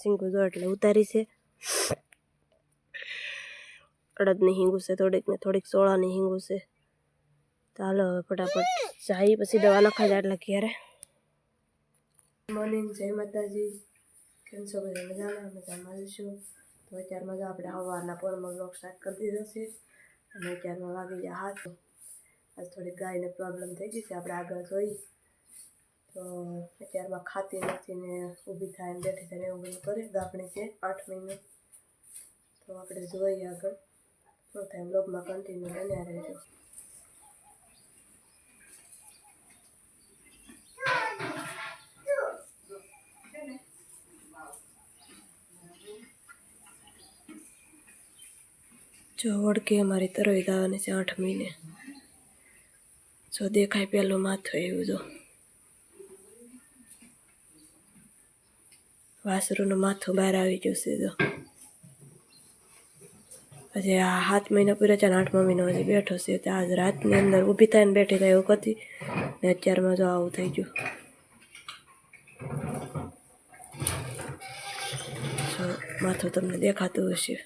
સિંગુ જો એટલે ઉતારી છે અડદની હિંગુ છે થોડીક ને થોડીક સોળાની હિંગુ છે તો હાલો ફટાફટ જાય પછી દવા નખાઈ જાય એટલે ઘેરે મોર્નિંગ જય માતાજી કેમ છો બધા મજામાં છું તો અત્યારમાં જો આપણે સવારના પોરમાં બ્લોગ સ્ટાર્ટ કરી દીધો છે અને અત્યારમાં વાગી ગયા હાથ આજ થોડીક ગાયને પ્રોબ્લેમ થઈ ગઈ છે આપણે આગળ જોઈ તો અત્યારમાં ખાતી નથી ને ઊભી થાય ને બેઠી થાય એવું બધું કરે ગાપણી છે 8 મહિને તો આપણે જોઈએ આગળ શું થાય બ્લોગમાં કન્ટિન્યુ બન્યા રહેજો જો ઓળખે અમારી તરોઈ દાવાની છે 8 મહિને જો દેખાય પેલું માથું એવું જો વાસરુનું માથું બહાર આવી ગયું છે જો પછી આ 7 મહિના પૂરા છે ને 8મા મહિનો હજી બેઠો છે તો આજ રાતની અંદર ઊભી થાય ને બેઠી થાય એવું કરતી ને અત્યારમાં જો આવું થઈ ગયું માથું તમને દેખાતું હશે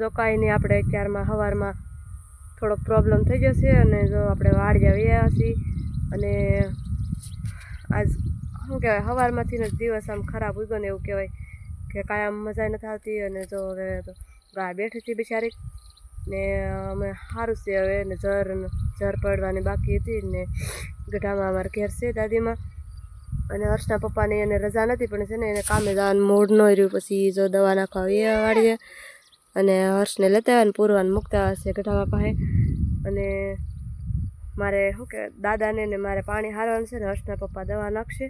જો કાંઈ નહીં આપણે અત્યારમાં સવારમાં થોડોક પ્રોબ્લેમ થઈ જશે અને જો આપણે વાડિયા વ્યા છીએ અને આજ શું કહેવાય સવારમાંથી જ દિવસ આમ ખરાબ ઉગ્યો ને એવું કહેવાય કે કાંઈ આમ મજા નથી આવતી અને જો હવે ગાય બેઠી હતી બિચારી ને અમે સારું છે હવે ને જર પડવાની બાકી હતી ને ગઢામાં અમારે ઘેર છે દાદીમાં અને હર્ષના પપ્પાને એને રજા નથી પણ છે ને એને કામે જવાનું મૂડ ન રહ્યું પછી જો દવા નાખવા એ વાળીએ અને હર્ષને લેતા આવ્યા ને પૂરવાને મૂકતા હશે ગઢામાં પાસે અને મારે શું કે દાદાને ને મારે પાણી હારવાનું છે ને હર્ષના પપ્પા દવા નાખશે.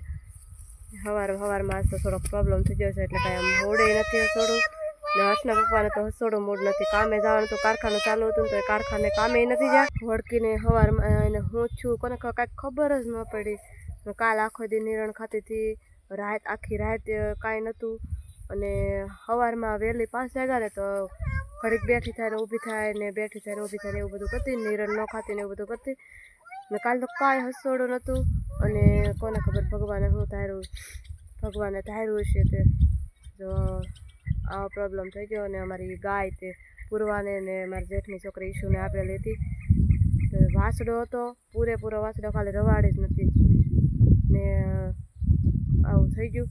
સવારમાં આજ તો થોડોક પ્રોબ્લેમ થઈ ગયો છે એટલે કાંઈ આમ મૂડે નથી હસોડું. ને હર્ષના પપ્પાને તો હસોડું મૂડ નથી. કામે જવાનું તો કારખાનું ચાલુ હતું તો એ કારખાને કામે નથી જા. વળકીને સવારમાં એને હું છું કોને કાંઈક ખબર જ ન પડી. કાલ આખો દી નિરણ ખાતી હતી, આખી રાત કાંઈ નહોતું. અને સવારમાં વહેલી 5 વાગ્યા ને તો ઘડીક બેઠી થાય ને ઊભી થાય ને બેઠી થાય ને ઊભી થાય ને એવું બધું કરતી, નિરણ ન ખાતી ને એવું બધું કરતી. ને કાલ તો કાંઈ હસોડું નહોતું. અને કોને ખબર ભગવાને ધાર્યું છે તે જો આવો પ્રોબ્લેમ થઈ ગયો. અને અમારી ગાય તે પૂરવાને ને મારી જેઠની છોકરી ઈશુને આપેલી હતી. તો વાસડો હતો, પૂરેપૂરો વાસડો, ખાલી રવાડી જ નથી. ને આવું થઈ ગયું.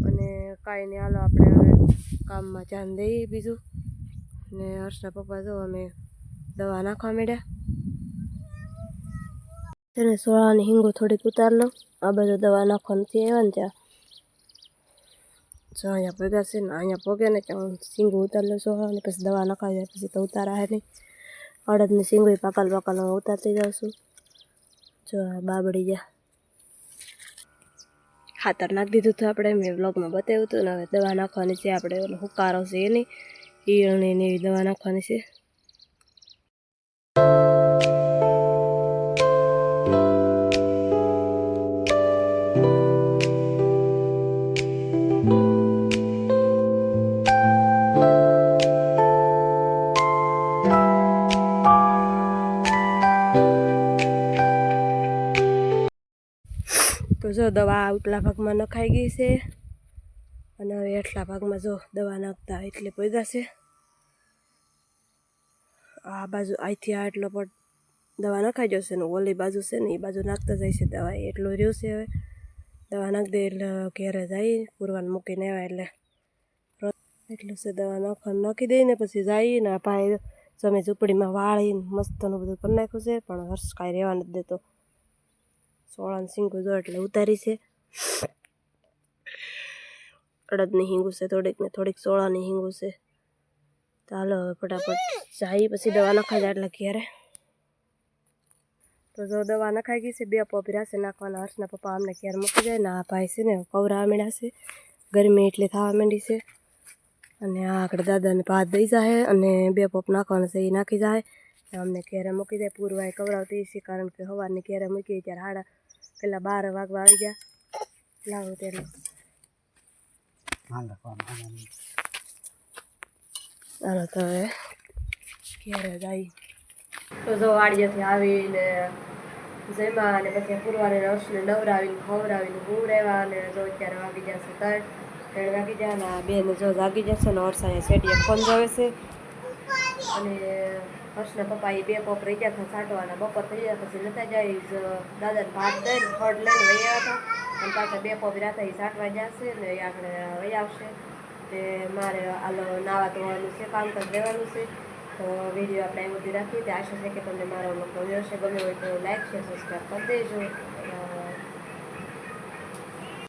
અને કાંઈ નહીં, હાલો આપણે હવે કામમાં ધ્યાન દઈએ બીજું. ને હર્ષના પપ્પા જો અમે દવા નાખવા માંડ્યા. તેને સોળાની હિંગો થોડીક ઉતાર લો. આ બાજુ દવા નાખવા નથી આવ્યા ને ત્યાં જો અહીંયા ભેગા છે ને અહીંયા પોગે ને ત્યાં સિંગો ઉતાર લો સોળાની, પછી દવા નાખવા જાય પછી તો ઉતારા હે નહીં. અડદની સિંગો પાકલ ઉતારતી જાઉં છું. જો બાબડી ગયા ખાતર નાખી દીધું હતું આપણે, મેં બ્લોગમાં બતાવ્યું હતું. ને હવે દવા નાખવાની છે આપણે, ઓલો હુકારો છે એની ઈયળની એવી દવા નાખવાની છે. તો જો દવા ઉપલા ભાગમાં નખાઈ ગઈ છે અને હવે એટલા ભાગમાં જો દવા નાખતા એટલે પૈદા છે. આ બાજુ અહીંથી આ એટલો પણ દવા નખાઈ જશે ને ઓલી બાજુ છે ને એ બાજુ નાખતા જાય છે દવા, એટલું રહ્યું છે. હવે દવા નાખી દે એટલે ઘેરે જાય પૂરવાનું મૂકીને આવ્યા એટલું છે. દવા નાખી દઈને પછી જઈએ ને ભાઈ જમે ઝૂંપડીમાં વાળીને મસ્તનું બધું કરી નાખ્યું છે. પણ હર્ષ કાંઈ રહેવા નથી દેતો. સોળાની સિંગું જો એટલે ઉતારી છે. અડદની હિંગું છે થોડીક ને થોડીક સોળાની હિંગું છે. ચાલો ફટાફટ જાય પછી દવા નખાઈ જાય એટલે ઘેરે. તો જો દવા નખાઈ ગઈ છે, 2 પોપ રાશે નાખવાના. હર્ષના પપ્પા અમને ઘેર મૂકી જાય ને આ ભાઈ છે ને કવરા માંડ્યા છે, ગરમી એટલે થવા માંડી છે. અને આ આગળ દાદાને ભાત દઈ જાય અને 2 પોપ નાખવાના છે એ નાખી જાય. અમને ઘેરે મૂકી જાય. પૂરવાય કવરાવતી છે કારણ કે સવારની ઘેરે મૂકી ત્યારે પેલા 12 વાગવા આવી ગયા. લાવો ત્યારે હાલો તો હવે ઘેરે જાય. તો જો વાડીએથી આવીને જમ્યા અને પછી પૂરવાને હર્ષને નવરાવીને ખવડાવીને હુવડાવ્યા. અને જો અત્યારે વાગી જશે 3 વાગી જાય. અને આ બેને જો જાગી જશે ને હર્ષ અહીંયા શેટીએ ફોન જોવે છે. અને હર્ષના પપ્પા એ 2 પોપ રહી ગયા હતા છાંટવાના. બપોર થઈ જાય પછી લેતા જાય દાદાને ભાત દઈને ખડ લઈને વહી આવ્યા હતા. અને પાછા 2 પોપ રાતા એ છાંટવા જશે ને એ આગળ વહી આવશે. તે મારે આલો નાવા ધોવાનું છે, કામકાજ રહેવાનું છે. તો વિડીયો આપણે અહીં સુધી રાખીએ. તે આશા છે કે તમને મારો ગમ્યો હશે. ગમ્યો હોય તો લાઈક શેર સબસ્ક્રાઈબ કરી દેજો.